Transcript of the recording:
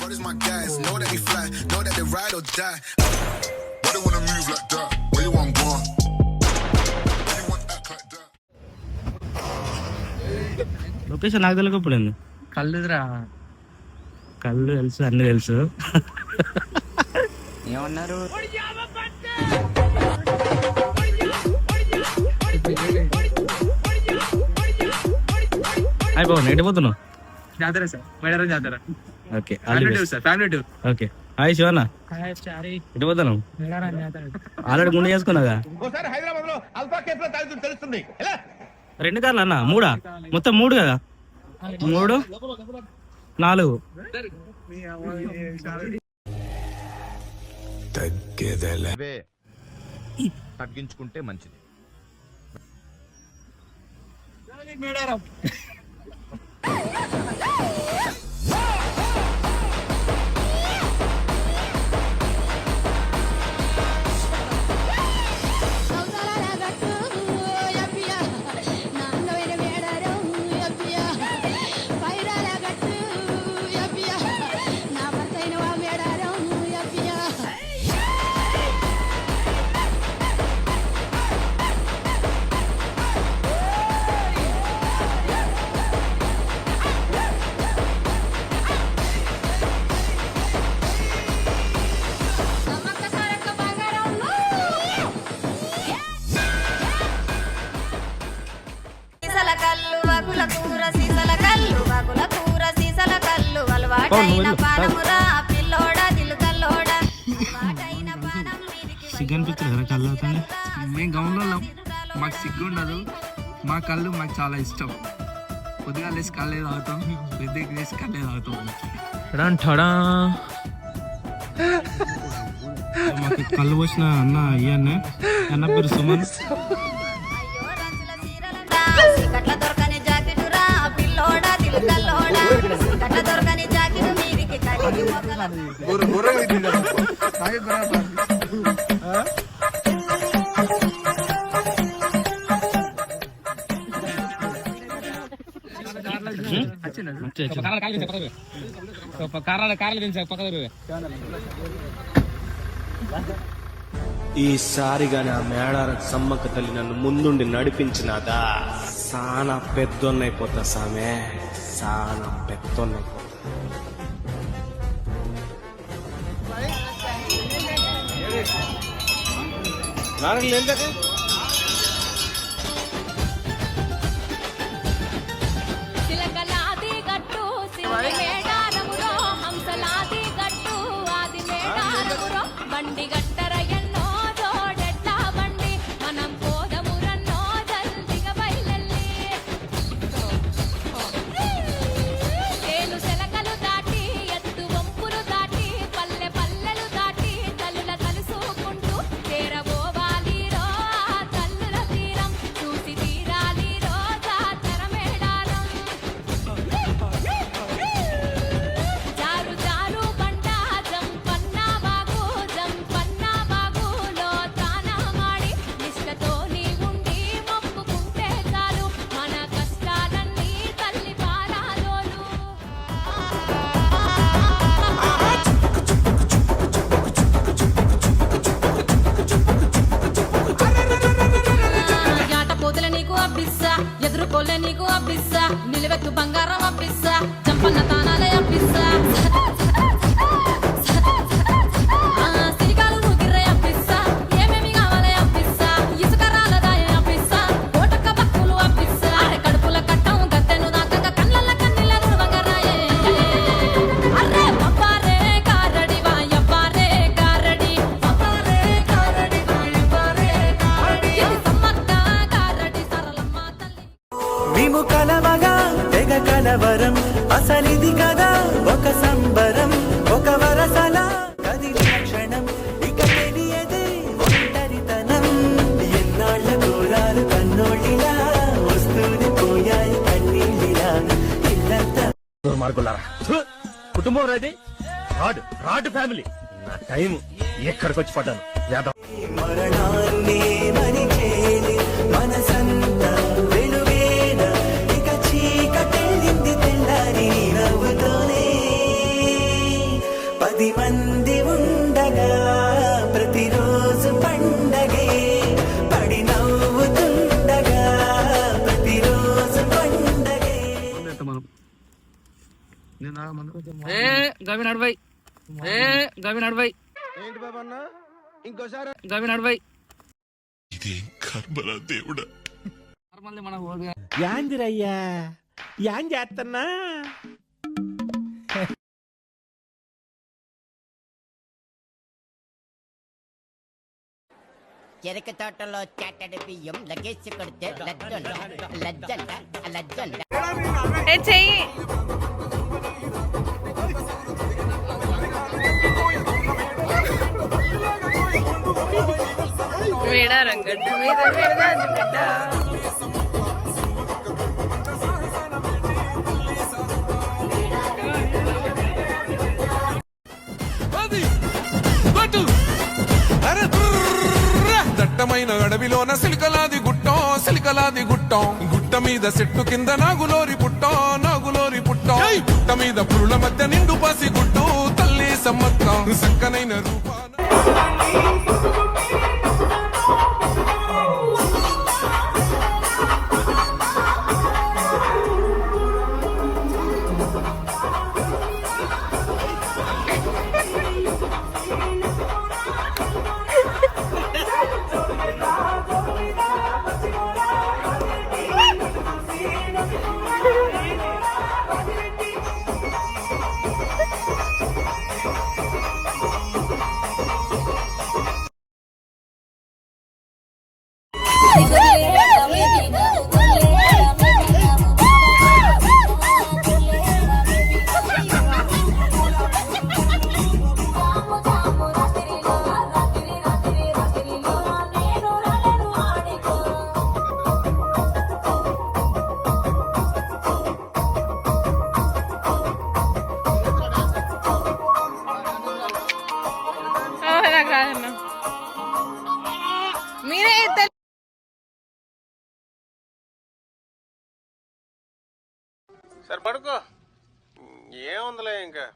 God is my guys. Know that they fly, know that they ride or die. Why they wanna move like that? Where you want go? Why you want act like that? Location నాకు తెలియకపోయింది. కళ్ళురా, కళ్ళు తెలుసు, అన్ని తెలుసు. ఏమన్నారు? అయిపో నెట్టిపోతున్నావు. జాతర sir, Medaram Jatara. Okay family tour. Okay. Hi Shivanna, ఎట్టిపోతున్నావు? Already గుండె చేసుకున్నాగా. 2 కార్లు అన్న, 3 మొత్తం 3 కదా, 3 4 తగ్గించుకుంటే మంచిది. మేము గౌన్లో మాకు సిగ్గు ఉండదు. మా కళ్ళు మాకు చాలా ఇష్టం. కొద్దిగా లేసి కళ్ళే తాగుతాం, పెద్దకి లేసి కళ్ళే తాగుతాం. మాకు కళ్ళు పోసిన అన్న ఇవన్నీ. అన్న పేరు సుమన్. ఈసారిగా నా మేడారం సమ్మక్క తల్లి నన్ను ముందుండి నడిపించినాదా సానా పెద్దోన్నైపోతా సామే, సానా పెద్దోన్నైపోతా. నిలవెత్తు బంగారం అప్పిస్తా, చంపన్న తానాలే అప్పిస్తా, సిరికాలు ఊగిర్రే అప్పిస్తా, ఏమేమి కావాలే అప్పిస్తా, ఇసుక రాలదాయ అప్పిస్తా, కోటక్క బక్కులు అప్పిస్తా, అరే కడుపుల కట్టం గత్తెను దాకా కళ్ళ కన్నీళ్ళ బంగారాయే. అరే పప్పారే కారడి వాయవ్వారే కారడి, పప్పారే కారడి వాయవ్వారే కారడి, ఇది సమ్మక్క కారడి సరళమ్మ తల్లి. మేము కలవగా తెగ కలవరం, అసలిది కదా ఒక సంబరం, ఒక వరసల కదిలిన క్షణం, ఇక తెలియదే ఒంటరితనం. ఎన్నాళ్ళ కోరాలు కన్నోళ్ళిలా వస్తూనే పోయాయి కన్నీళ్ళిలా. ఇల్లంతా కుటుంబం రైతే రాడ్ ఫ్యామిలీ. నా టైం ఎక్కడికి వచ్చి పడ్డాను. మరణాన్నే మరిచేది మనసంతా వెలుగేన, ఇక చీకటెళ్ళింది తెల్లారి నవ్వుతోనే. కొద్ది మంది ఉండగా ప్రతిరోజు పండగే పడి నవ్వుతుండగా ప్రతిరోజు పండగే. గవి నడవై గవి నడవై ఏంటి బాబా అన్న ఇంకోసారి గవి నడవై ఇదేం కర్మరా దేవుడా. నార్మల్ మన యాందిరయ్యా యాన్ చేస్తున్నా చెరుకు తోటలో చెట్టడి బియ్యం లగేసి కొడితే లజ్జంట చెయ్యి వేడా రంగడ్డ మీద బిడ్డ. దట్టమైన అడవిలోన సిలికలాది గుట్టం గుట్ట మీద చెట్టు కింద నాగులోరి పుట్టం పుట్ట మీద పురుల మధ్య నిండు పసి గుట్టు తల్లి సమ్మక్క సంకనైన రూపాన మీరే సరే పడుకో ఏముందిలే ఇంకా